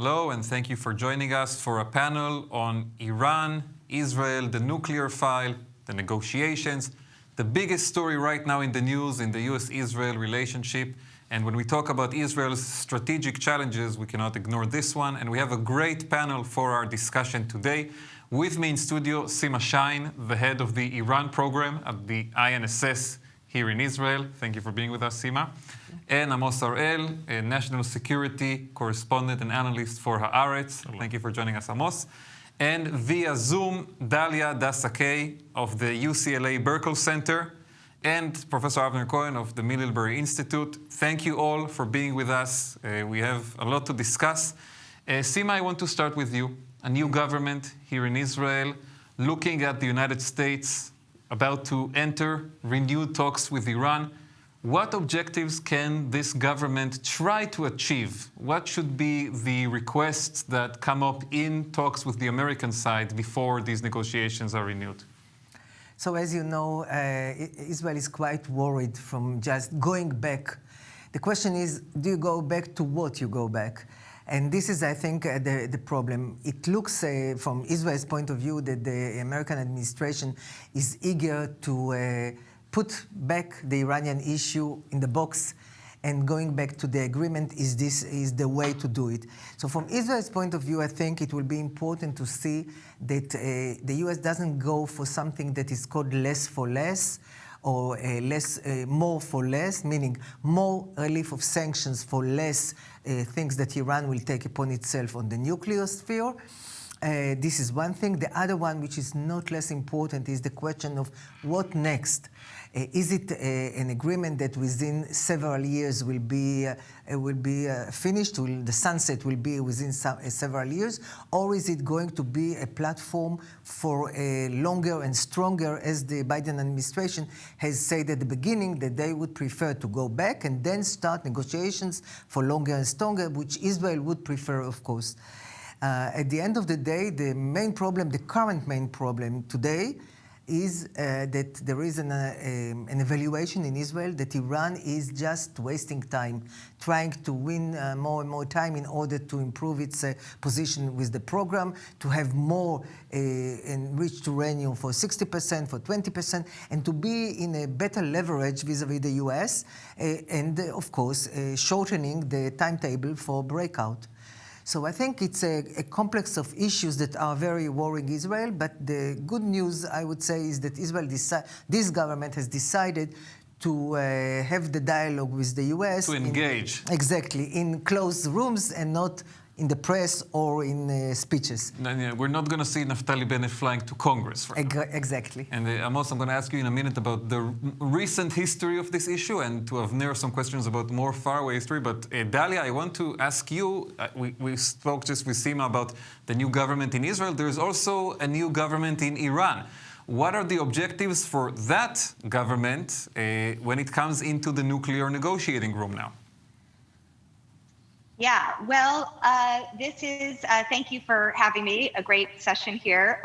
Hello, and thank you for joining us for a panel on Iran, Israel, the nuclear file, the negotiations, the biggest story right now in the news in the US-Israel relationship. And when we talk about Israel's strategic challenges, we cannot ignore this one. And we have a great panel for our discussion today. With me in studio, Sima Shine, the head of the Iran program at the INSS here in Israel. Thank you for being with us, Sima. And Amos Harel, a national security correspondent and analyst for Haaretz. Thank you for joining us, Amos. And via Zoom, Dalia Dassa Kaye of the UCLA Burkle Center and Professor Avner Cohen of the Middlebury Institute. Thank you all for being with us. We have a lot to discuss. Sima, I want to start with you. A new government here in Israel, looking at the United States about to enter renewed talks with Iran. What objectives can this government try to achieve? What should be the requests that come up in talks with the American side before these negotiations are renewed? So as you know, Israel is quite worried from just going back. The question is, do you go back to what you go back? And this is, I think, the problem. It looks, from Israel's point of view, that the American administration is eager to put back the Iranian issue in the box, and going back to the agreement is the way to do it. So from Israel's point of view, I think it will be important to see that the US doesn't go for something that is called less for less, or more for less, meaning more relief of sanctions for less things that Iran will take upon itself on the nuclear sphere. This is one thing. The other one, which is not less important, is the question of what next. Is it an agreement that within several years will be finished? The sunset will be within several years, or is it going to be a platform for a longer and stronger, as the Biden administration has said at the beginning, that they would prefer to go back and then start negotiations for longer and stronger, which Israel would prefer, of course. At the end of the day, the current main problem today, is that there is an evaluation in Israel that Iran is just wasting time, trying to win more and more time in order to improve its position with the program, to have more enriched uranium for 60%, for 20%, and to be in a better leverage vis-a-vis the US, and of course, shortening the timetable for breakout. So I think it's a complex of issues that are very worrying Israel, but the good news, I would say, is that this government has decided to have the dialogue with the US. To engage. Exactly, in closed rooms and not in the press or in speeches. No, we're not going to see Naftali Bennett flying to Congress. Exactly. And Amos, I'm going to ask you in a minute about the recent history of this issue, and to Avner some questions about more faraway history. But Dalia, I want to ask you, we spoke just with Sima about the new government in Israel. There's also a new government in Iran. What are the objectives for that government when it comes into the nuclear negotiating room now? Yeah, well, this is, thank you for having me, a great session here.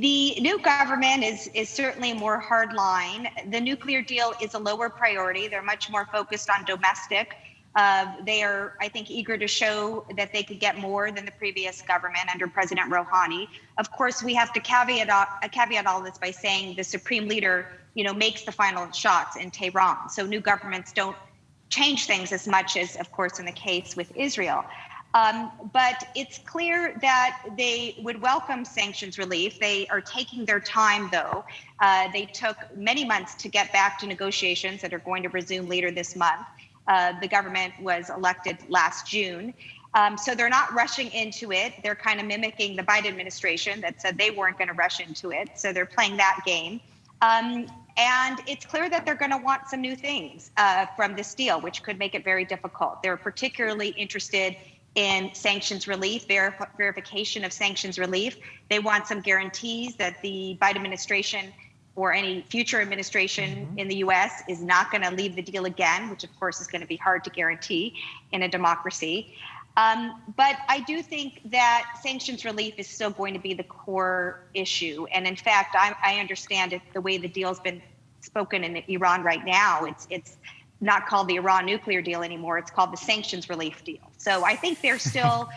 The new government is certainly more hardline. The nuclear deal is a lower priority. They're much more focused on domestic. They are, I think, eager to show that they could get more than the previous government under President Rouhani. Of course, we have to caveat all this by saying the supreme leader, makes the final shots in Tehran. So new governments don't change things as much as, of course, in the case with Israel. But it's clear that they would welcome sanctions relief. They are taking their time, though. They took many months to get back to negotiations that are going to resume later this month. The government was elected last June. So they're not rushing into it. They're kind of mimicking the Biden administration that said they weren't going to rush into it. So they're playing that game. And it's clear that they're going to want some new things from this deal, which could make it very difficult. They're particularly interested in sanctions relief, verification of sanctions relief. They want some guarantees that the Biden administration or any future administration in the US is not going to leave the deal again, which of course is going to be hard to guarantee in a democracy. But I do think that sanctions relief is still going to be the core issue. And in fact, I understand it the way the deal's been spoken in Iran right now. It's not called the Iran nuclear deal anymore. It's called the sanctions relief deal. So I think they're still,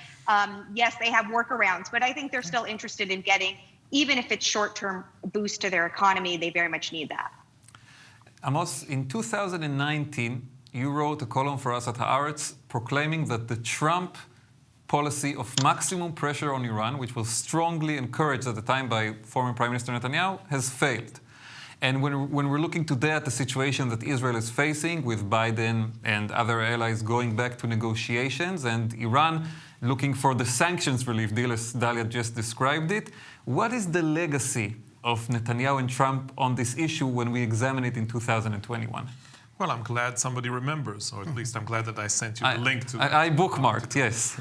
yes, they have workarounds, but I think they're still interested in getting, even if it's short-term boost to their economy, they very much need that. Amos, in 2019, you wrote a column for us at Haaretz proclaiming that the Trump policy of maximum pressure on Iran, which was strongly encouraged at the time by former Prime Minister Netanyahu, has failed. And when we're looking today at the situation that Israel is facing with Biden and other allies going back to negotiations and Iran looking for the sanctions relief deal, as Dalia just described it, what is the legacy of Netanyahu and Trump on this issue when we examine it in 2021? Well, I'm glad somebody remembers, or at least I'm glad that I sent you the link to that. I bookmarked, yes.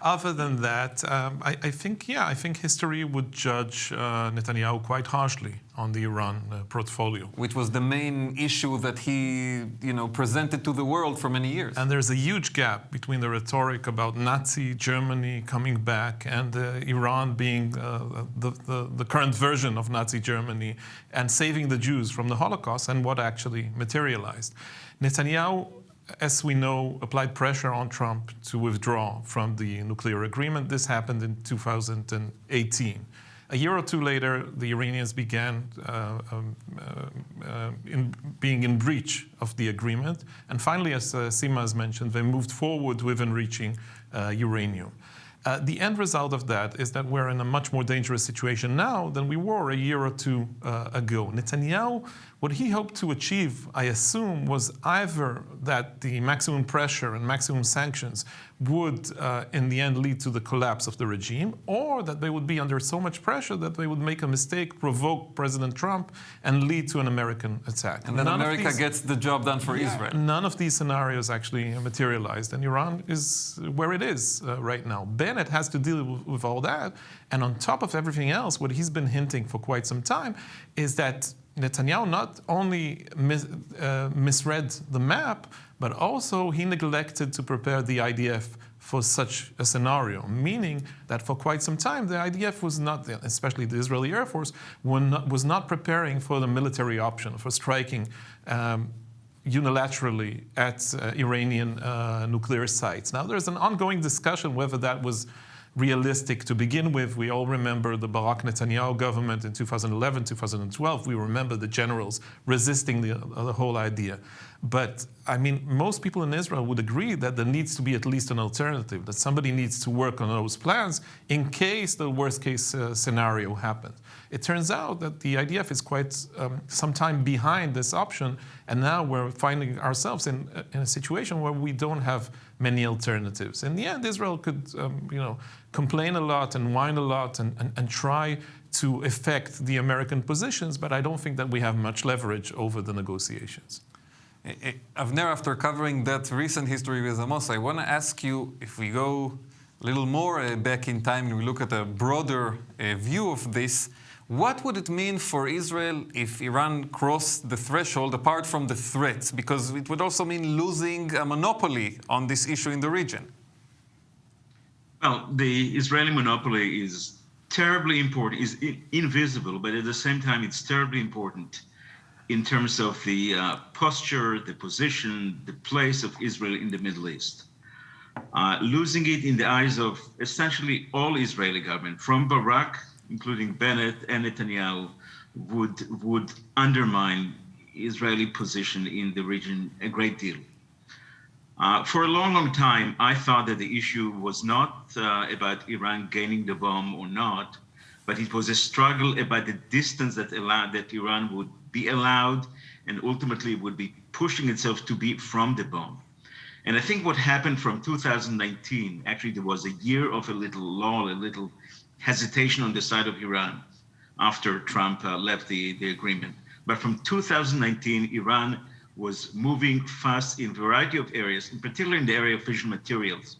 Other than that, I think history would judge Netanyahu quite harshly on the Iran portfolio. Which was the main issue that he, presented to the world for many years. And there's a huge gap between the rhetoric about Nazi Germany coming back and Iran being the current version of Nazi Germany and saving the Jews from the Holocaust and what actually materialized. Netanyahu, as we know, applied pressure on Trump to withdraw from the nuclear agreement. This happened in 2018. A year or two later, the Iranians began being in breach of the agreement. And finally, as Sima has mentioned, they moved forward with enriching uranium. The end result of that is that we're in a much more dangerous situation now than we were a year or two ago. Netanyahu, what he hoped to achieve, I assume, was either that the maximum pressure and maximum sanctions would, in the end, lead to the collapse of the regime, or that they would be under so much pressure that they would make a mistake, provoke President Trump, and lead to an American attack. And then America gets the job done for Israel. None of these scenarios actually materialized, and Iran is where it is right now. Bennett has to deal with all that, and on top of everything else, what he's been hinting for quite some time is that Netanyahu not only misread the map, but also he neglected to prepare the IDF for such a scenario, meaning that for quite some time the IDF was not, especially the Israeli Air Force, was not preparing for the military option, for striking unilaterally at Iranian nuclear sites. Now there's an ongoing discussion whether that was realistic to begin with. We all remember the Barak Netanyahu government in 2011, 2012. We remember the generals resisting the whole idea. But, I mean, most people in Israel would agree that there needs to be at least an alternative, that somebody needs to work on those plans in case the worst-case scenario happens. It turns out that the IDF is quite some time behind this option, and now we're finding ourselves in a situation where we don't have many alternatives. In the end, Israel could, complain a lot and whine a lot and try to affect the American positions, but I don't think that we have much leverage over the negotiations. Avner, after covering that recent history with Amos, I want to ask you, if we go a little more back in time and we look at a broader view of this, what would it mean for Israel if Iran crossed the threshold apart from the threats? Because it would also mean losing a monopoly on this issue in the region. Well, the Israeli monopoly is terribly important, is invisible, but at the same time, it's terribly important in terms of the posture, the position, the place of Israel in the Middle East. Losing it in the eyes of essentially all Israeli government, from Barak, including Bennett and Netanyahu, would undermine Israeli position in the region a great deal. For a long, long time, I thought that the issue was not about Iran gaining the bomb or not, but it was a struggle about the distance that Iran would be allowed and ultimately would be pushing itself to be from the bomb. And I think what happened from 2019, actually there was a year of a little lull, a little hesitation on the side of Iran after Trump left the agreement. But from 2019, Iran was moving fast in a variety of areas, in particular in the area of fission materials,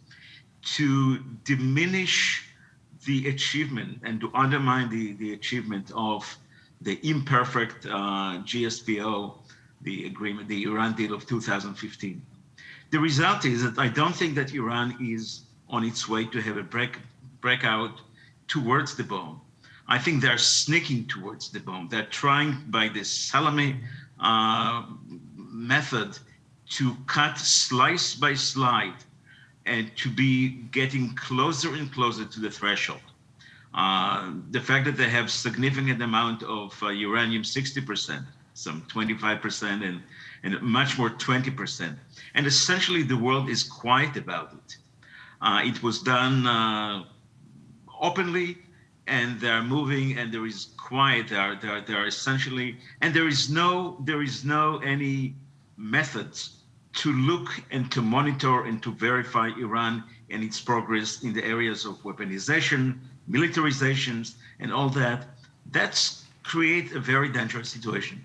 to diminish the achievement and to undermine the achievement of the imperfect GSPO, the agreement, the Iran deal of 2015. The result is that I don't think that Iran is on its way to have a breakout towards the bomb. I think they're sneaking towards the bomb. They're trying by this Salami method to cut slice by slice and to be getting closer and closer to the threshold. The fact that they have significant amount of uranium, 60%, some 25%, and much more 20%. And essentially the world is quiet about it. It was done openly, and they're moving, and there is quiet. They're essentially, and there is no any methods to look and to monitor and to verify Iran and its progress in the areas of weaponization, militarizations, and all that. That's create a very dangerous situation.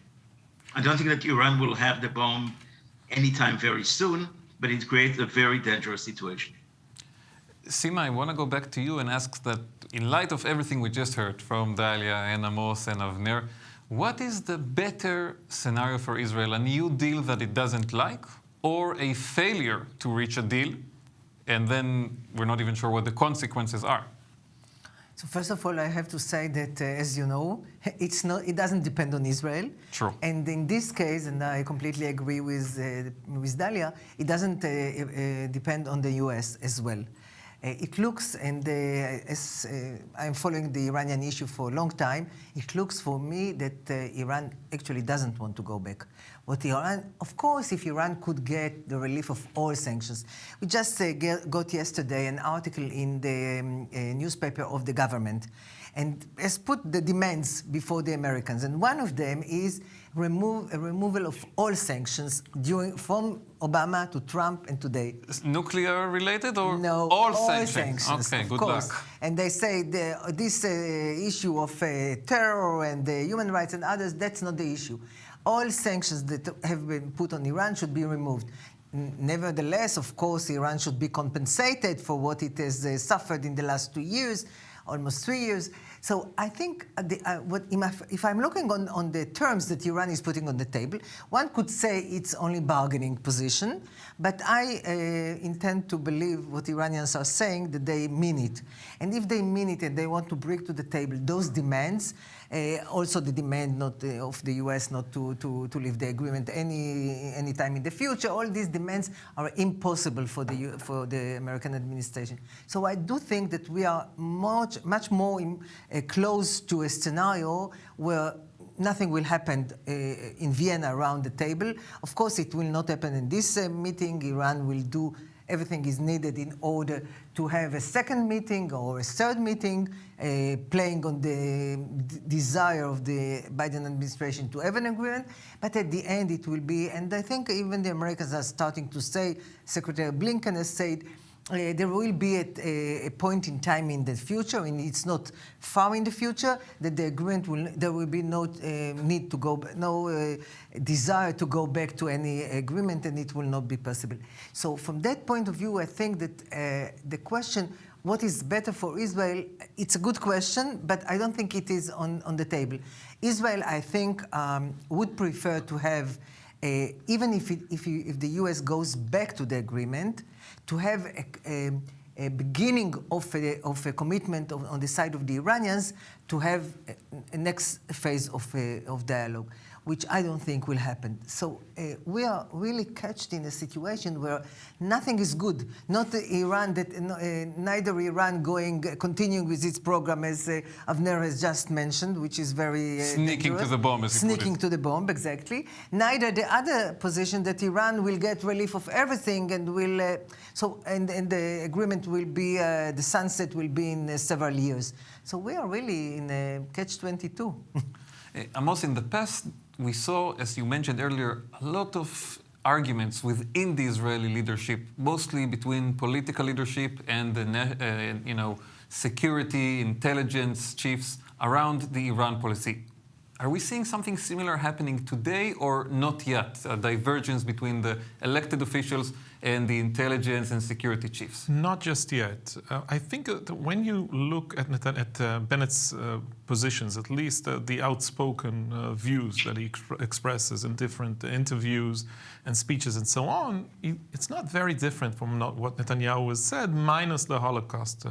I don't think that Iran will have the bomb anytime very soon, but it creates a very dangerous situation. Sima, I want to go back to you and ask that in light of everything we just heard from Dalia and Amos and Avner, what is the better scenario for Israel? A new deal that it doesn't like, or a failure to reach a deal, and then we're not even sure what the consequences are? So first of all, I have to say that, as you know, it doesn't depend on Israel. True. And in this case, and I completely agree with Dalia, it doesn't depend on the US as well. It looks, and as I'm following the Iranian issue for a long time, it looks for me that Iran actually doesn't want to go back. What Iran, of course, if Iran could get the relief of all sanctions. We just got yesterday an article in the newspaper of the government, and has put the demands before the Americans. And one of them is removal of all sanctions from Obama to Trump and today. Nuclear related or no, all sanctions? Okay, of good course. luck. And they say this issue of terror and human rights and others, that's not the issue. All sanctions that have been put on Iran should be removed. Nevertheless, of course, Iran should be compensated for what it has suffered in the last 2 years, almost 3 years. So I think if I'm looking on the terms that Iran is putting on the table, one could say it's only bargaining position, but I intend to believe what Iranians are saying, that they mean it. And if they mean it and they want to bring to the table those demands, also the demand of the US not to leave the agreement any time in the future, all these demands are impossible for the American administration. So I do think that we are much more close to a scenario where nothing will happen in Vienna around the table. Of course, it will not happen in this meeting. Iran will do everything is needed in order to have a second meeting or a third meeting, playing on the desire of the Biden administration to have an agreement. But at the end, it will be, and I think even the Americans are starting to say, Secretary Blinken has said, there will be a point in time in the future, and it's not far in the future, that the agreement there will be no need to go, no desire to go back to any agreement, and it will not be possible. So from that point of view, I think that the question, what is better for Israel, it's a good question, but I don't think it is on the table. Israel, I think, would prefer to have, even if the US goes back to the agreement, to have a beginning of a commitment on the side of the Iranians to have a next phase of dialogue, which I don't think will happen. So we are really catched in a situation where nothing is good. Not Iran, neither Iran continuing with its program, as Avner has just mentioned, which is very sneaking dangerous. To the bomb, as sneaking to the bomb, exactly. Neither the other position that Iran will get relief of everything and will and the agreement will be the sunset will be in several years. So we are really in a catch-22. Amos, in the past, we saw, as you mentioned earlier, a lot of arguments within the Israeli leadership, mostly between political leadership and the security, intelligence chiefs around the Iran policy. Are we seeing something similar happening today or not yet? A divergence between the elected officials and the intelligence and security chiefs? Not just yet. I think that when you look at Bennett's positions, at least the outspoken views that he expresses in different interviews and speeches and so on, it's not very different from what Netanyahu has said, minus the Holocaust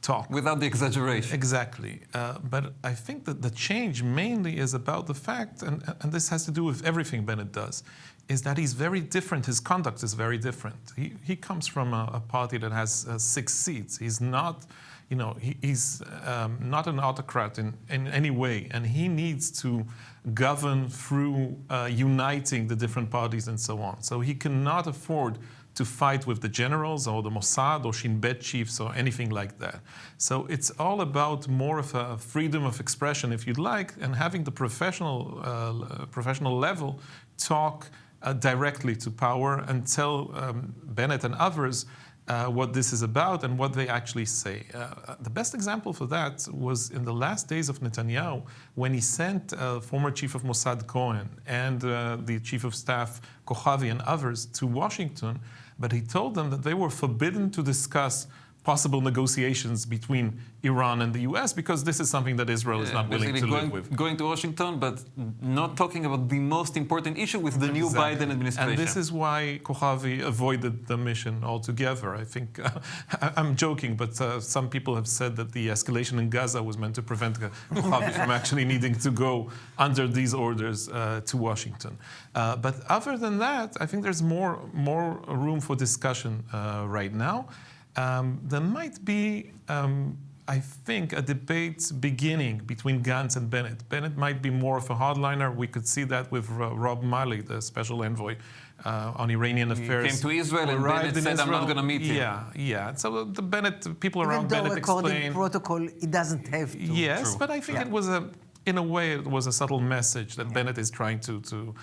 talk. Without the exaggeration. Exactly. But I think that the change mainly is about the fact, and this has to do with everything Bennett does, is that he's very different. His conduct is very different. He comes from a party that has 6 seats. He's not, he's not an autocrat in any way, and he needs to govern through uniting the different parties and so on. So he cannot afford to fight with the generals or the Mossad or Shin Bet chiefs or anything like that. So it's all about more of a freedom of expression, if you'd like, and having the professional level talk directly to power and tell Bennett and others what this is about and what they actually say. The best example for that was in the last days of Netanyahu, when he sent former chief of Mossad Cohen and the chief of staff Kochavi and others to Washington, but he told them that they were forbidden to discuss possible negotiations between Iran and the US because this is something that Israel is not willing to live with. Going to Washington, but not talking about the most important issue with the new Biden administration. And this is why Kochavi avoided the mission altogether. I think, I'm joking, but some people have said that the escalation in Gaza was meant to prevent Kochavi from actually needing to go under these orders to Washington. But other than that, I think there's more room for discussion right now. There might be, I think, a debate beginning between Gantz and Bennett. Bennett might be more of a hardliner. We could see that with Rob Malley, the special envoy on Iranian affairs. He came to Israel and Bennett said, I'm not going to meet him. Yeah. So the Bennett, people around Bennett according explained. protocol, it doesn't have to. Yes, True. but I think it was in a way, it was a subtle message that Bennett is trying to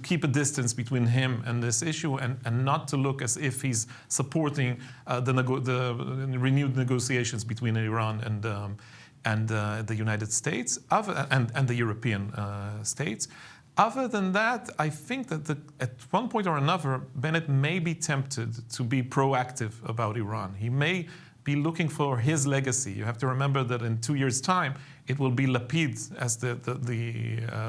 keep a distance between him and this issue and not to look as if he's supporting the renewed negotiations between Iran and the United States and the European states. Other than that, I think that at one point or another, Bennett may be tempted to be proactive about Iran. He may be looking for his legacy. You have to remember that in 2 years' time, it will be Lapid as the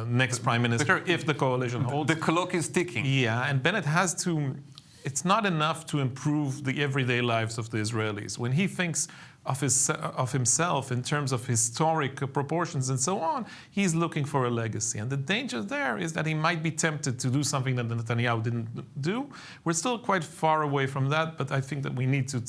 next prime minister if the coalition holds. The clock is ticking. Yeah, and Bennett has to. It's not enough to improve the everyday lives of the Israelis. When he thinks of himself in terms of historic proportions and so on, he's looking for a legacy. And the danger there is that he might be tempted to do something that Netanyahu didn't do. We're still quite far away from that, but I think that we need to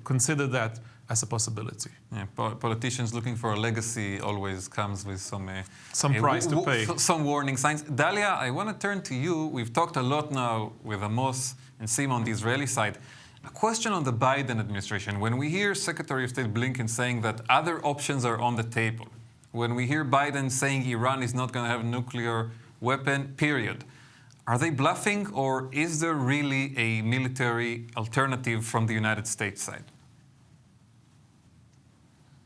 consider that as a possibility. Yeah, politicians looking for a legacy always comes with some price to pay. Some warning signs. Dalia, I want to turn to you. We've talked a lot now with Amos and Sima on the Israeli side. A question on the Biden administration. When we hear Secretary of State Blinken saying that other options are on the table, when we hear Biden saying Iran is not going to have a nuclear weapon, period, are they bluffing, or is there really a military alternative from the United States side?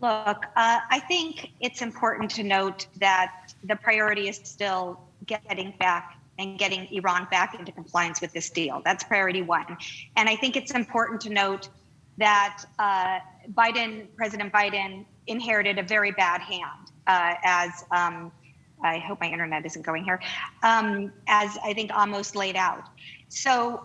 Look, I think it's important to note that the priority is still getting back and getting Iran back into compliance with this deal. That's priority one. And I think it's important to note that President Biden inherited a very bad hand as I hope my internet isn't going here, as I think Amos laid out. So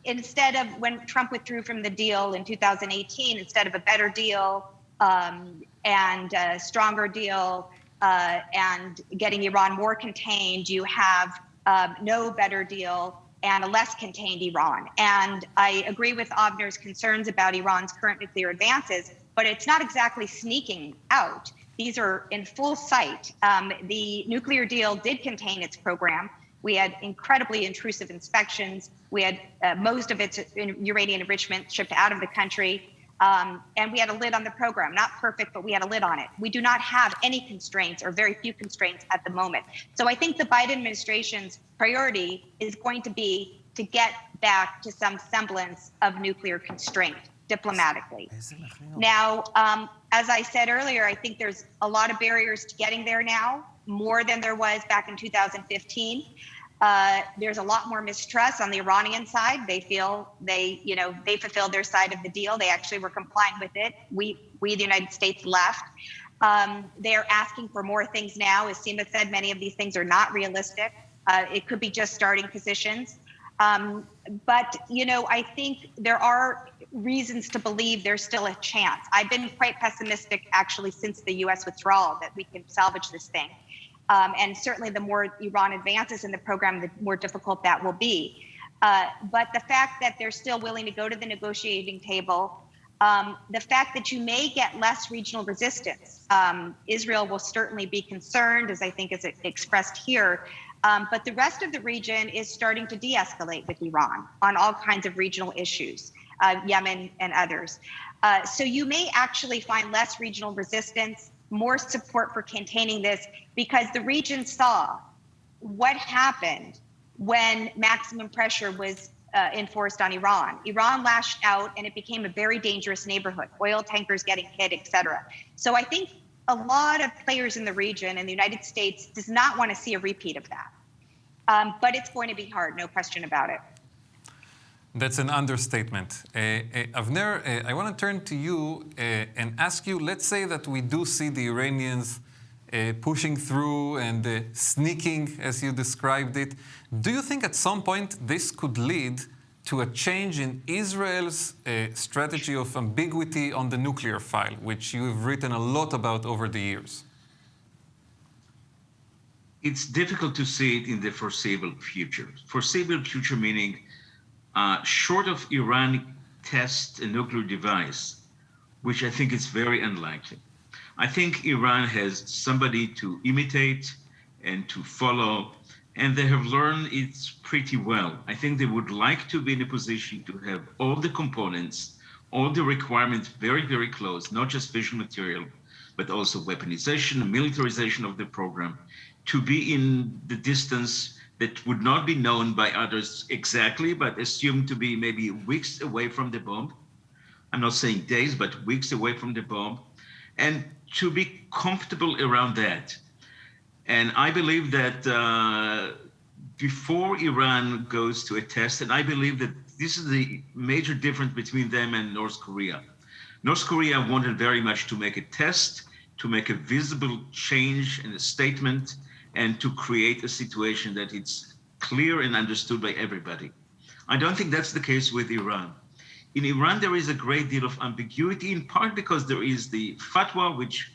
instead of, when Trump withdrew from the deal in 2018, instead of a better deal and a stronger deal and getting Iran more contained, you have no better deal and a less contained Iran. And I agree with Avner's concerns about Iran's current nuclear advances, but it's not exactly sneaking out. These are in full sight. The nuclear deal did contain its program. We had incredibly intrusive inspections. We had most of its uranium enrichment shipped out of the country. And we had a lid on the program. Not perfect, but we had a lid on it. We do not have any constraints or very few constraints at the moment. So I think the Biden administration's priority is going to be to get back to some semblance of nuclear constraint diplomatically. Now, as I said earlier, I think there's a lot of barriers to getting there now, more than there was back in 2015. There's a lot more mistrust on the Iranian side. They feel they fulfilled their side of the deal. They actually were complying with it. We, the United States, left. They're asking for more things now. As Sima said, many of these things are not realistic. It could be just starting positions. But, I think there are reasons to believe there's still a chance. I've been quite pessimistic, actually, since the U.S. withdrawal that we can salvage this thing. And certainly the more Iran advances in the program, the more difficult that will be. But the fact that they're still willing to go to the negotiating table, the fact that you may get less regional resistance. Israel will certainly be concerned, as I think is expressed here, but the rest of the region is starting to de-escalate with Iran on all kinds of regional issues, Yemen and others. So you may actually find less regional resistance, more support for containing this, because the region saw what happened when maximum pressure was enforced on Iran. Iran lashed out and it became a very dangerous neighborhood, oil tankers getting hit, et cetera. So I think a lot of players in the region and the United States does not want to see a repeat of that. But it's going to be hard, no question about it. That's an understatement. Avner, I want to turn to you and ask you, let's say that we do see the Iranians pushing through and sneaking, as you described it. Do you think at some point this could lead to a change in Israel's strategy of ambiguity on the nuclear file, which you've written a lot about over the years? It's difficult to see it in the foreseeable future. Foreseeable future meaning short of Iran test a nuclear device, which I think is very unlikely. I think Iran has somebody to imitate and to follow, and they have learned it pretty well. I think they would like to be in a position to have all the components, all the requirements very, very close, not just fission material, but also weaponization, militarization of the program, to be in the distance that would not be known by others exactly, but assumed to be maybe weeks away from the bomb. I'm not saying days, but weeks away from the bomb, and to be comfortable around that. And I believe that before Iran goes to a test, and I believe that this is the major difference between them and North Korea. North Korea wanted very much to make a test, to make a visible change in a statement, and to create a situation that it's clear and understood by everybody. I don't think that's the case with Iran. In Iran, there is a great deal of ambiguity, in part because there is the fatwa, which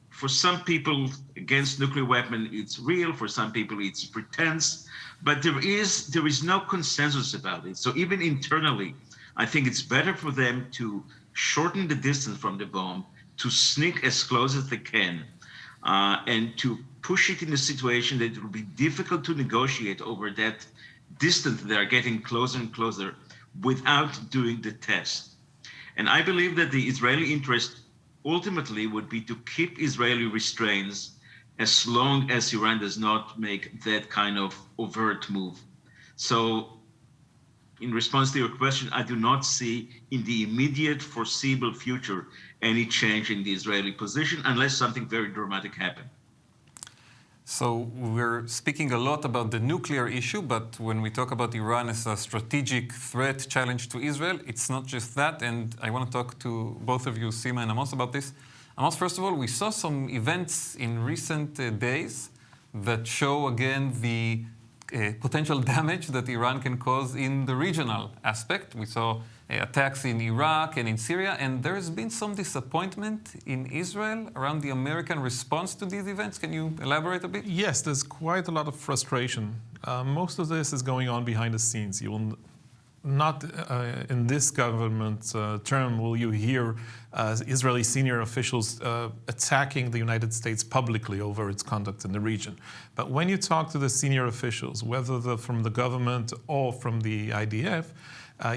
for some people against nuclear weapon, it's real. For some people, it's pretense. But there is no consensus about it. So even internally, I think it's better for them to shorten the distance from the bomb, to sneak as close as they can, and to push it in a situation that it will be difficult to negotiate over that distance. They are getting closer and closer without doing the test. And I believe that the Israeli interest ultimately would be to keep Israeli restraints as long as Iran does not make that kind of overt move. So in response to your question, I do not see in the immediate foreseeable future any change in the Israeli position unless something very dramatic happens. So we're speaking a lot about the nuclear issue, but when we talk about Iran as a strategic threat challenge to Israel, it's not just that. And I want to talk to both of you, Sima and Amos, about this. Amos, first of all, we saw some events in recent days that show again the potential damage that Iran can cause in the regional aspect. We saw attacks in Iraq and in Syria, and there has been some disappointment in Israel around the American response to these events. Can you elaborate a bit? Yes, there's quite a lot of frustration. Most of this is going on behind the scenes. You will not in this government term will you hear Israeli senior officials attacking the United States publicly over its conduct in the region. But when you talk to the senior officials, whether they're from the government or from the IDF,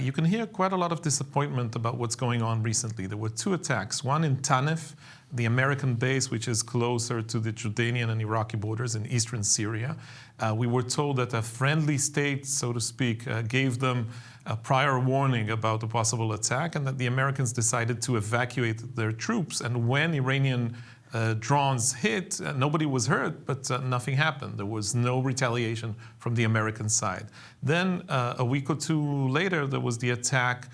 you can hear quite a lot of disappointment about what's going on recently. There were two attacks, one in Tanif, the American base, which is closer to the Jordanian and Iraqi borders in eastern Syria. We were told that a friendly state, so to speak, gave them a prior warning about a possible attack, and that the Americans decided to evacuate their troops. And when Iranian drones hit, nobody was hurt, but nothing happened. There was no retaliation from the American side. Then a week or two later, there was the attack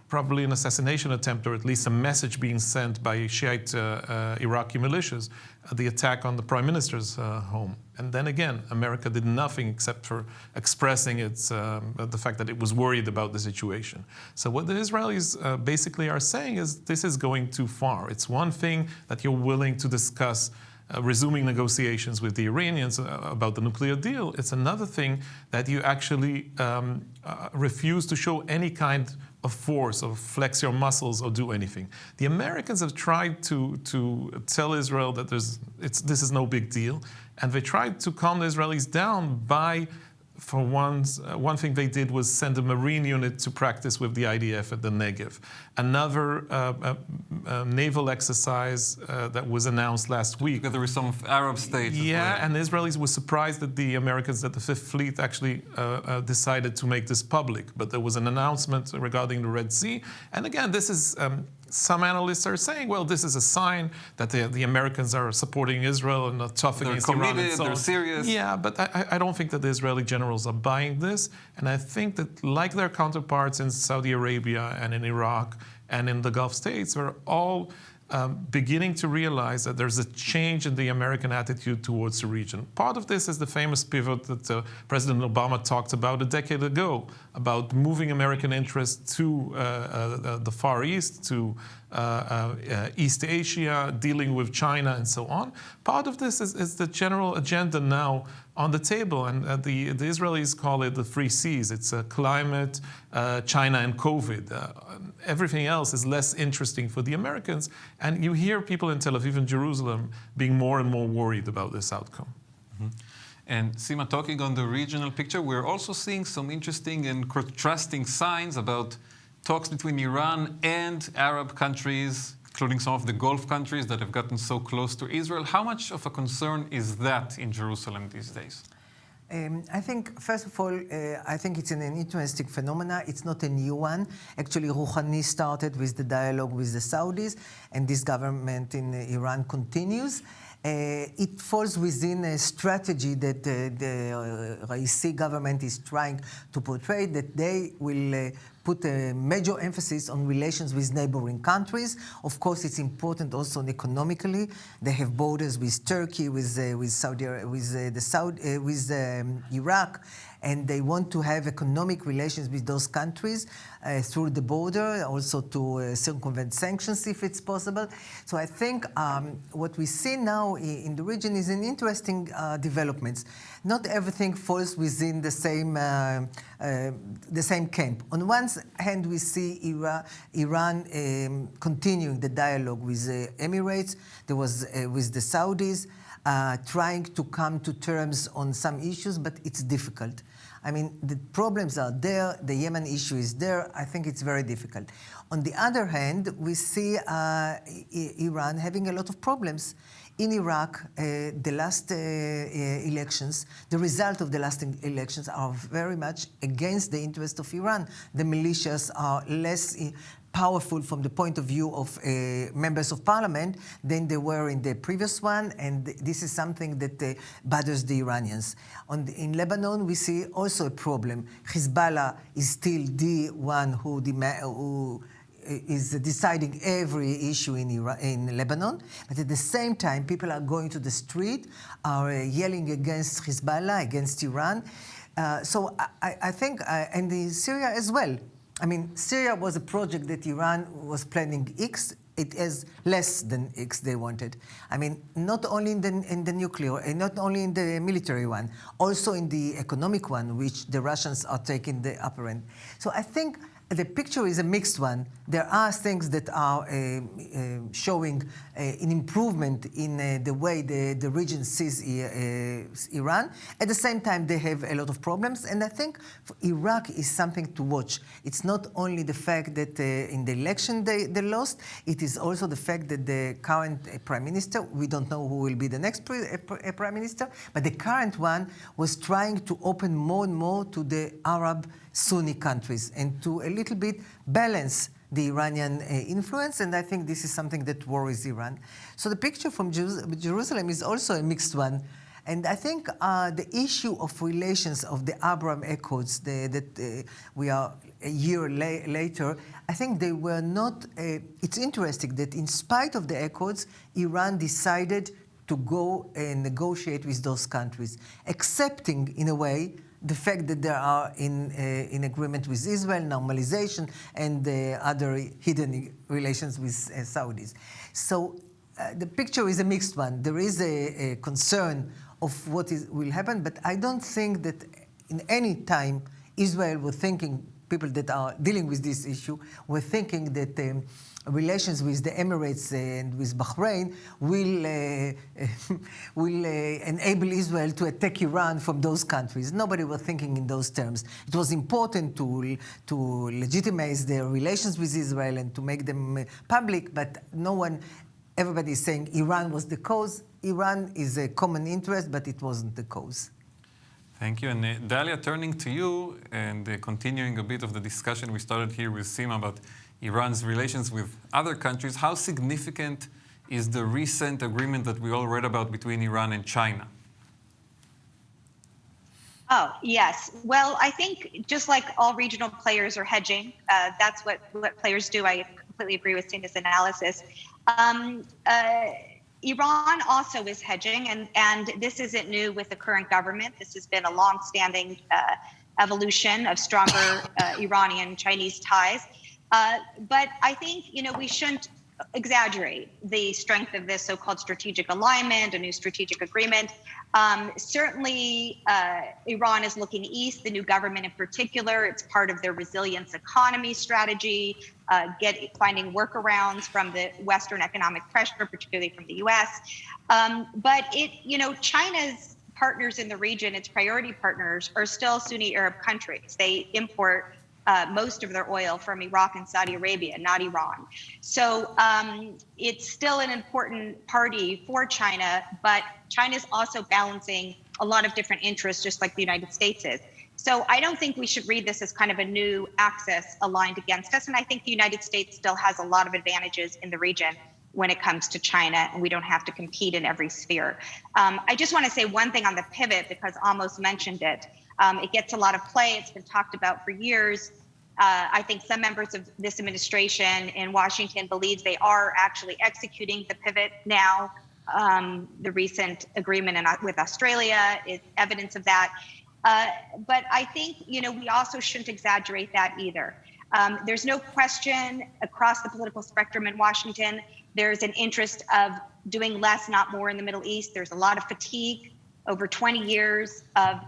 probably an assassination attempt, or at least a message being sent by Shiite Iraqi militias, the attack on the prime minister's home. And then again, America did nothing except for expressing the fact that it was worried about the situation. So what the Israelis basically are saying is this is going too far. It's one thing that you're willing to discuss resuming negotiations with the Iranians about the nuclear deal. It's another thing that you actually refuse to show any kind of force or flex your muscles or do anything. The Americans have tried to tell Israel that this is no big deal, and they tried to calm the Israelis down by, for once, one thing they did was send a Marine unit to practice with the IDF at the Negev. Another naval exercise that was announced last week. Together with some Arab states. Yeah, and the Israelis were surprised that the Americans, that the Fifth Fleet actually decided to make this public. But there was an announcement regarding the Red Sea. And again, this is... some analysts are saying, well, this is a sign that the Americans are supporting Israel and not tough against Iran. They're committed, they're serious. Yeah, but I don't think that the Israeli generals are buying this. And I think that, like their counterparts in Saudi Arabia and in Iraq and in the Gulf states, are all beginning to realize that there's a change in the American attitude towards the region. Part of this is the famous pivot that President Obama talked about a decade ago, about moving American interests to the Far East, to East Asia, dealing with China and so on. Part of this is the general agenda now on the table, and the Israelis call it the three C's. It's climate, China, and COVID. Everything else is less interesting for the Americans, and you hear people in Tel Aviv and Jerusalem being more and more worried about this outcome. Mm-hmm. And Sima, talking on the regional picture, we're also seeing some interesting and contrasting signs about talks between Iran and Arab countries, including some of the Gulf countries that have gotten so close to Israel. How much of a concern is that in Jerusalem these days? I think, first of all, I think it's an interesting phenomenon. It's not a new one. Actually, Rouhani started with the dialogue with the Saudis, and this government in Iran continues. It falls within a strategy that the Raisi government is trying to portray, that they will put a major emphasis on relations with neighboring countries. Of course, it's important also economically. They have borders with Turkey, with Iraq, and they want to have economic relations with those countries through the border, also to circumvent sanctions if it's possible. So I think what we see now in the region is an interesting developments. Not everything falls within the same camp. On one hand, we see Iran continuing the dialogue with the Emirates. There was with the Saudis, trying to come to terms on some issues, but it's difficult. I mean, the problems are there, the Yemen issue is there, I think it's very difficult. On the other hand, we see Iran having a lot of problems. In Iraq, the last elections, the result of the last elections are very much against the interest of Iran. The militias are less powerful from the point of view of members of parliament than they were in the previous one, and this is something that bothers the Iranians. In Lebanon, we see also a problem. Hezbollah is still the one who is deciding every issue in Lebanon, but at the same time, people are going to the street, are yelling against Hezbollah, against Iran. So I think, and in Syria as well. I mean, Syria was a project that Iran was planning X. It is less than X they wanted. I mean, not only in the nuclear, and not only in the military one, also in the economic one, which the Russians are taking the upper end. So I think the picture is a mixed one. There are things that are showing an improvement in the way the region sees Iran. At the same time, they have a lot of problems. And I think for Iraq is something to watch. It's not only the fact that in the election they lost, it is also the fact that the current prime minister, we don't know who will be the next prime minister, but the current one was trying to open more and more to the Arab Sunni countries and to a little bit balance the Iranian influence, and I think this is something that worries Iran. So the picture from Jerusalem is also a mixed one, and I think the issue of relations of the Abraham Accords that we are a year later, I think they were not. It's interesting that in spite of the Accords, Iran decided to go and negotiate with those countries, accepting, in a way, the fact that they are in agreement with Israel, normalization, and other hidden relations with Saudis. So the picture is a mixed one. There is a concern of what will happen, but I don't think that in any time Israel was thinking, people that are dealing with this issue, were thinking that relations with the Emirates and with Bahrain will enable Israel to attack Iran from those countries. Nobody was thinking in those terms. It was important to legitimize their relations with Israel and to make them public, but everybody is saying Iran was the cause. Iran is a common interest, but it wasn't the cause. Thank you. And Dalia, turning to you and continuing a bit of the discussion we started here with Sima about Iran's relations with other countries, how significant is the recent agreement that we all read about between Iran and China? Oh, yes. Well, I think just like all regional players are hedging, that's what players do. I completely agree with Sima's analysis. Iran also is hedging, and this isn't new with the current government. This has been a long-standing evolution of stronger Iranian-Chinese ties. But I think, we shouldn't exaggerate the strength of this so-called strategic alignment, a new strategic agreement. Certainly, Iran is looking east, the new government in particular. It's part of their resilience economy strategy, finding workarounds from the Western economic pressure, particularly from the US. But China's partners in the region, its priority partners, are still Sunni Arab countries. They import most of their oil from Iraq and Saudi Arabia, not Iran. So it's still an important party for China, but China's also balancing a lot of different interests, just like the United States is. So I don't think we should read this as kind of a new axis aligned against us. And I think the United States still has a lot of advantages in the region when it comes to China, and we don't have to compete in every sphere. I just want to say one thing on the pivot, because Amos mentioned it. It gets a lot of play. It's been talked about for years. I think some members of this administration in Washington believe they are actually executing the pivot now. The recent agreement with Australia is evidence of that. But I think, we also shouldn't exaggerate that either. There's no question across the political spectrum in Washington, there's an interest of doing less, not more in the Middle East. There's a lot of fatigue over 20 years of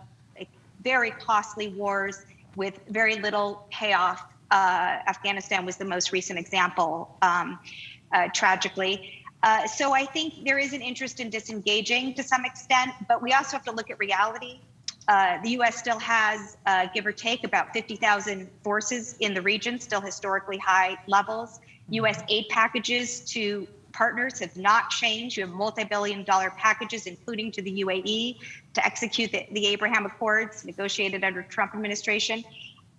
very costly wars with very little payoff. Afghanistan was the most recent example, tragically. So I think there is an interest in disengaging to some extent, but we also have to look at reality. The U.S. still has, give or take, about 50,000 forces in the region, still historically high levels. U.S. aid packages to partners have not changed. You have multi-billion-dollar packages, including to the UAE, to execute the Abraham Accords negotiated under Trump administration.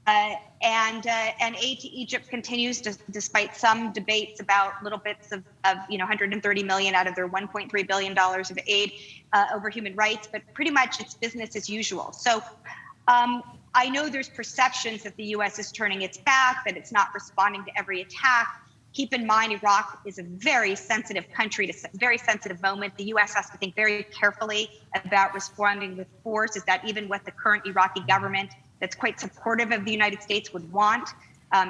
And aid to Egypt continues, despite some debates about little bits of 130 million out of their $1.3 billion of aid over human rights, but pretty much it's business as usual. So I know there's perceptions that the U.S. is turning its back, that it's not responding to every attack. Keep in mind, Iraq is a very sensitive country, a very sensitive moment. The U.S. has to think very carefully about responding with force. Is that even what the current Iraqi government, that's quite supportive of the United States, would want?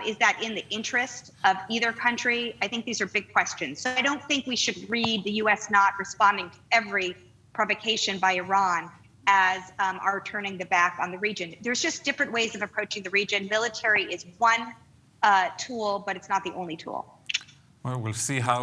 Is that in the interest of either country? I think these are big questions. So I don't think we should read the U.S. not responding to every provocation by Iran as our turning the back on the region. There's just different ways of approaching the region. Military is one tool, but it's not the only tool. Well, we'll see how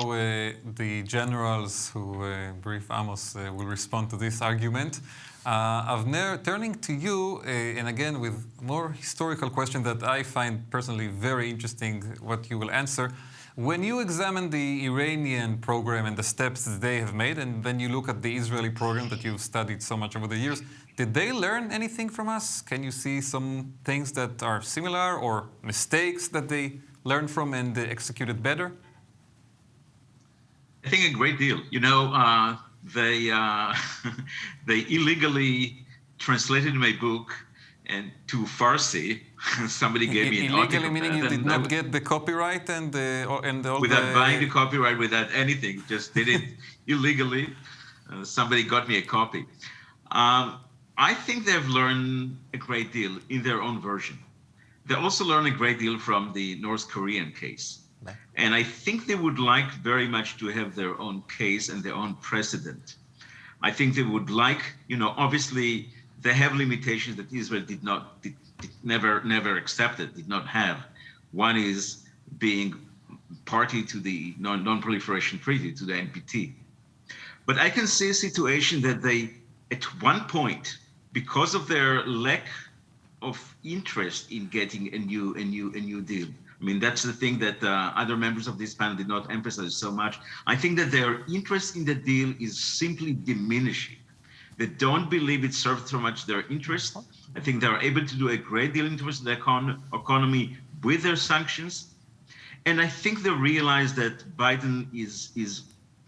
the generals who brief Amos will respond to this argument. Avner, turning to you, and again with more historical question that I find personally very interesting what you will answer. When you examine the Iranian program and the steps that they have made, and then you look at the Israeli program that you've studied so much over the years, did they learn anything from us? Can you see some things that are similar or mistakes that they learned from and executed better? I think a great deal. They illegally translated my book and to Farsi. Somebody gave me an article. Illegally meaning you did not get the copyright and all without buying the copyright, without anything, just did it illegally. Somebody got me a copy. I think they've learned a great deal in their own version. They also learned a great deal from the North Korean case. And I think they would like very much to have their own case and their own precedent. I think they would like, obviously they have limitations that Israel never accepted, did not have. One is being party to the non-proliferation treaty, to the NPT. But I can see a situation that they, at one point, because of their lack of interest in getting a new deal. I mean, that's the thing that other members of this panel did not emphasize so much. I think that their interest in the deal is simply diminishing. They don't believe it served so much their interest. I think they're able to do a great deal in terms of the economy with their sanctions. And I think they realize that Biden is,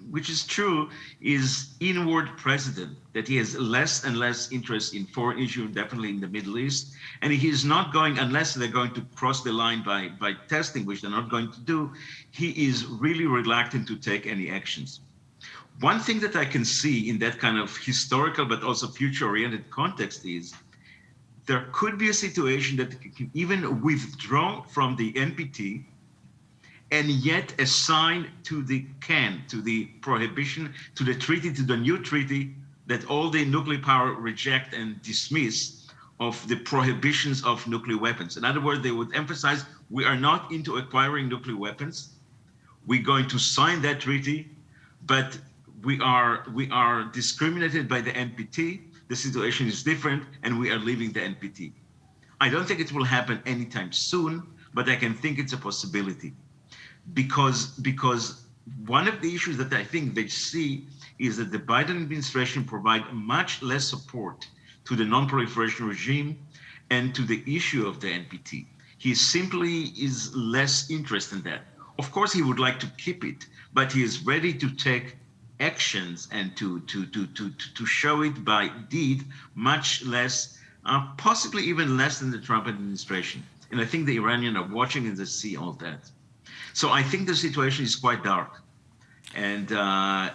which is true, is inward president, that he has less and less interest in foreign issues, definitely in the Middle East. And he is not going, unless they're going to cross the line by testing, which they're not going to do, he is really reluctant to take any actions. One thing that I can see in that kind of historical but also future-oriented context is there could be a situation that can even withdraw from the NPT and yet assign to the to the prohibition, to the treaty, to the new treaty that all the nuclear power reject and dismiss of the prohibitions of nuclear weapons. In other words, they would emphasize, we are not into acquiring nuclear weapons. We're going to sign that treaty, but we are discriminated by the NPT. The situation is different, and we are leaving the NPT. I don't think it will happen anytime soon, but I can think it's a possibility. Because one of the issues that I think they see is that the Biden administration provide much less support to the non-proliferation regime and to the issue of the NPT. He simply is less interested in that. Of course, he would like to keep it, but he is ready to take actions and to show it by deed much less, possibly even less than the Trump administration. And I think the Iranians are watching and they see all that. So I think the situation is quite dark, and I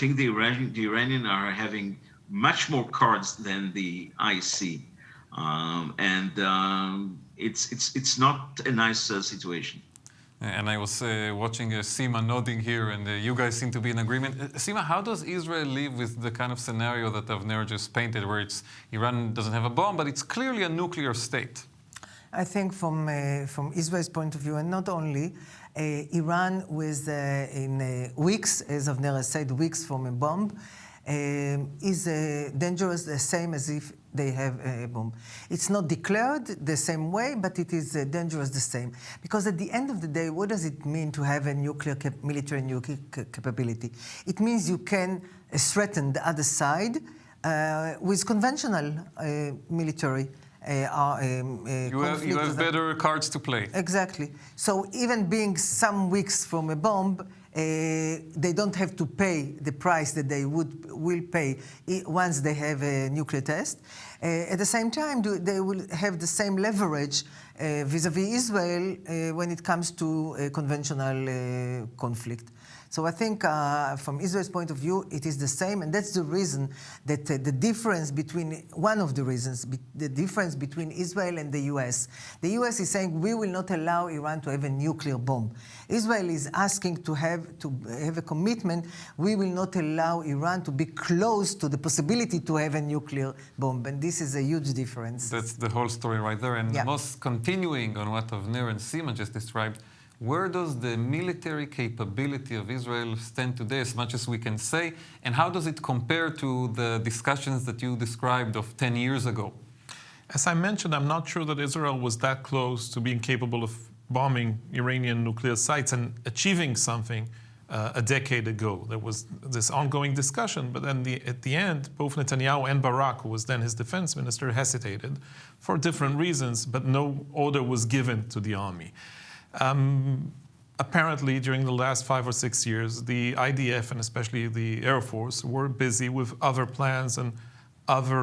think the Iranians are having much more cards than the IC, and it's not a nice situation. And I was watching Sima nodding here, and you guys seem to be in agreement. Sima, how does Israel live with the kind of scenario that Avner just painted, where Iran doesn't have a bomb, but it's clearly a nuclear state? I think from Israel's point of view, and not only, Iran was in weeks, as Avner has said, weeks from a bomb, is dangerous the same as if they have a bomb. It's not declared the same way, but it is dangerous the same. Because at the end of the day, what does it mean to have a military nuclear capability? It means you can threaten the other side with conventional military you have better cards to play. Exactly. So even being some weeks from a bomb, they don't have to pay the price that they will pay once they have a nuclear test. At the same time, they will have the same leverage vis-a-vis Israel when it comes to a conventional conflict. So I think from Israel's point of view, it is the same, and that's the reason that the difference between, one of the reasons, the difference between Israel and the US. The US is saying, we will not allow Iran to have a nuclear bomb. Israel is asking to have a commitment, we will not allow Iran to be close to the possibility to have a nuclear bomb, and this is a huge difference. That's the whole story right there, and yeah. Most continuing on what Avner and Sima just described, where does the military capability of Israel stand today, as much as we can say, and how does it compare to the discussions that you described of 10 years ago? As I mentioned, I'm not sure that Israel was that close to being capable of bombing Iranian nuclear sites and achieving something a decade ago. There was this ongoing discussion, but then at the end, both Netanyahu and Barak, who was then his defense minister, hesitated for different reasons, but no order was given to the army. Apparently, during the last 5 or 6 years, the IDF and especially the Air Force were busy with other plans and other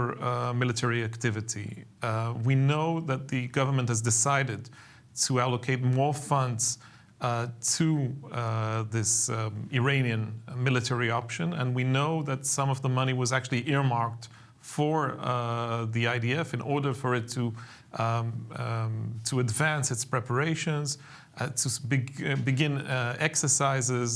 military activity. We know that the government has decided to allocate more funds to this Iranian military option, and we know that some of the money was actually earmarked for the IDF in order for it to advance its preparations, to begin exercises,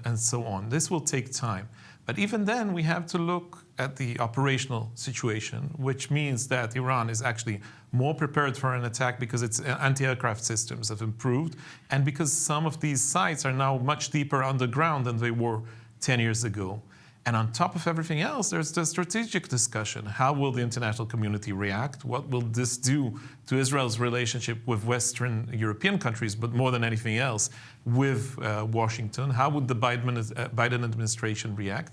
and so on. This will take time. But even then, we have to look at the operational situation, which means that Iran is actually more prepared for an attack because its anti-aircraft systems have improved, and because some of these sites are now much deeper underground than they were 10 years ago. And on top of everything else, there's the strategic discussion. How will the international community react? What will this do to Israel's relationship with Western European countries, but more than anything else, with Washington? How would the Biden administration react?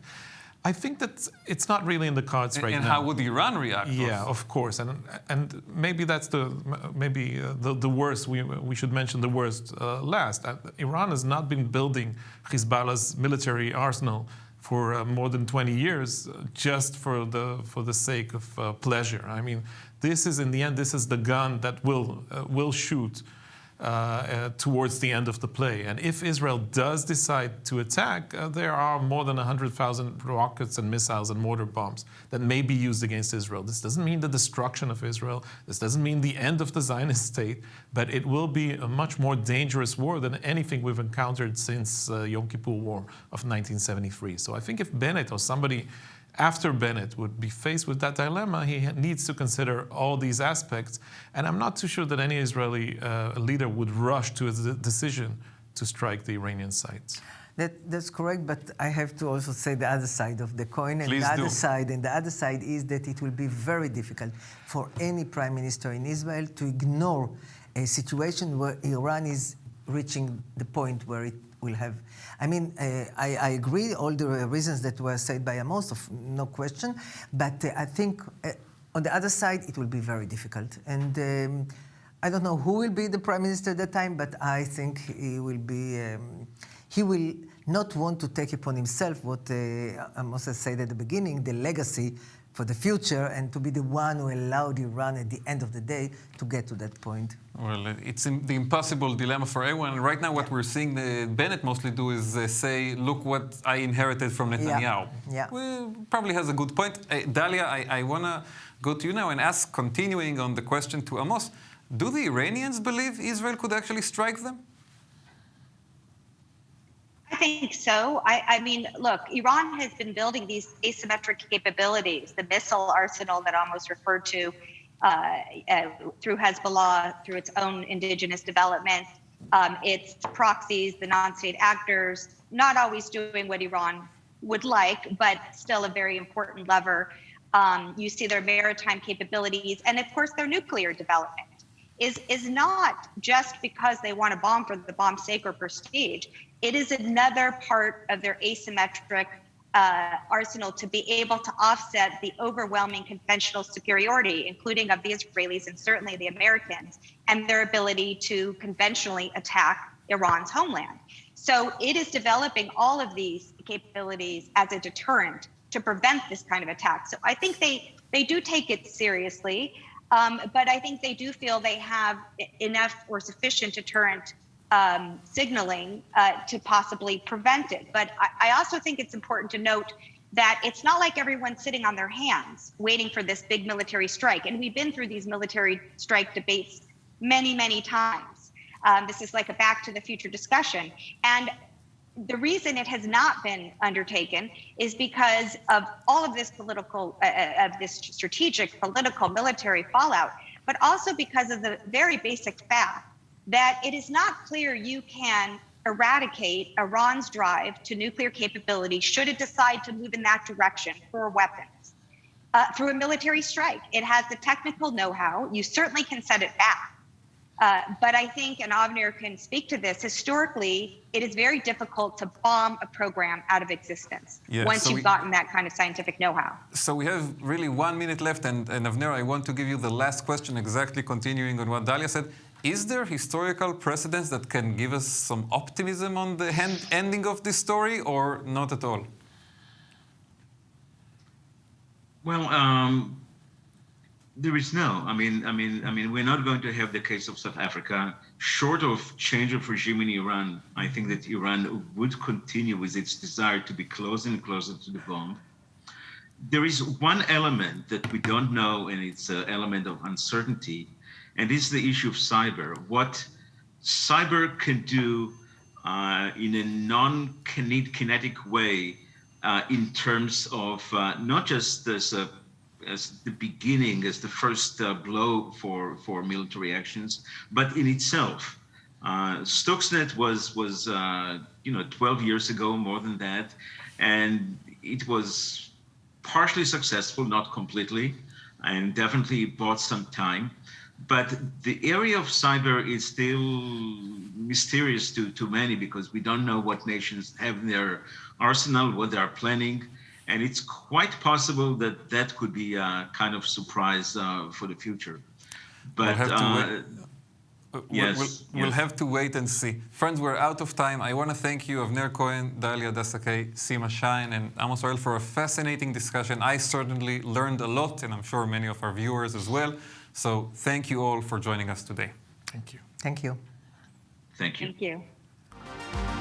I think that it's not really in the cards right now. And how would Iran react? Yeah, also? of course. And maybe that's the worst. We should mention the worst last. Iran has not been building Hezbollah's military arsenal for more than 20 years, just for the sake of pleasure. I mean, this is, in the end, this is the gun that will shoot towards the end of the play. And if Israel does decide to attack, there are more than 100,000 rockets and missiles and mortar bombs that may be used against Israel. This doesn't mean the destruction of Israel. This doesn't mean the end of the Zionist state, but it will be a much more dangerous war than anything we've encountered since Yom Kippur War of 1973. So I think if Bennett or somebody after Bennett would be faced with that dilemma, he needs to consider all these aspects. And I'm not too sure that any Israeli leader would rush to a decision to strike the Iranian sites. That's correct, but I have to also say the other side of the coin. And Please the do. other side is that it will be very difficult for any prime minister in Israel to ignore a situation where Iran is reaching the point where it will have. I mean, I agree all the reasons that were said by Amos, no question, but I think on the other side it will be very difficult. And I don't know who will be the prime minister at that time, but I think he will be. He will not want to take upon himself what Amos said at the beginning, the legacy for the future, and to be the one who allowed Iran at the end of the day to get to that point. Well, it's the impossible dilemma for everyone. And right now, what we're seeing Bennett mostly do is say, look what I inherited from Netanyahu. Yeah. Well, probably has a good point. Dalia, I want to go to you now and ask, continuing on the question to Amos, do the Iranians believe Israel could actually strike them? I think so. I mean, look, Iran has been building these asymmetric capabilities, the missile arsenal that Amos referred to through Hezbollah, through its own indigenous development, its proxies, the non-state actors, not always doing what Iran would like, but still a very important lever. You see their maritime capabilities, and of course their nuclear development is not just because they want to bomb for the bomb's sake or prestige. It is another part of their asymmetric arsenal to be able to offset the overwhelming conventional superiority, including of the Israelis and certainly the Americans, and their ability to conventionally attack Iran's homeland. So it is developing all of these capabilities as a deterrent to prevent this kind of attack. So I think they do take it seriously, but I think they do feel they have enough or sufficient deterrent signaling to possibly prevent it. But I also think it's important to note that it's not like everyone's sitting on their hands waiting for this big military strike. And we've been through these military strike debates many, many times. This is like a back to the future discussion. And the reason it has not been undertaken is because of all of this political, of this strategic, political, military fallout, but also because of the very basic fact that it is not clear you can eradicate Iran's drive to nuclear capability should it decide to move in that direction for weapons through a military strike. It has the technical know-how. You certainly can set it back. But I think, and Avner can speak to this, historically, it is very difficult to bomb a program out of existence once you've gotten that kind of scientific know-how. So we have really 1 minute left, and Avner, I want to give you the last question, exactly continuing on what Dalia said. Is there historical precedents that can give us some optimism on the ending of this story, or not at all? Well, there is no. We're not going to have the case of South Africa. Short of change of regime in Iran, I think that Iran would continue with its desire to be closer and closer to the bomb. There is one element that we don't know, and it's an element of uncertainty, and this is the issue of cyber. What cyber can do in a non-kinetic way in terms of not just as the beginning, as the first blow for military actions, but in itself. Stuxnet was 12 years ago, more than that, and it was partially successful, not completely, and definitely bought some time. But the area of cyber is still mysterious to many because we don't know what nations have in their arsenal, what they are planning. And it's quite possible that that could be a kind of surprise for the future. But we'll have to wait and see. Friends, we're out of time. I want to thank you, Avner Cohen, Dalia Dassa Kaye, Sima Shine, and Amos Harel for a fascinating discussion. I certainly learned a lot, and I'm sure many of our viewers as well. So thank you all for joining us today. Thank you. Thank you. Thank you. Thank you.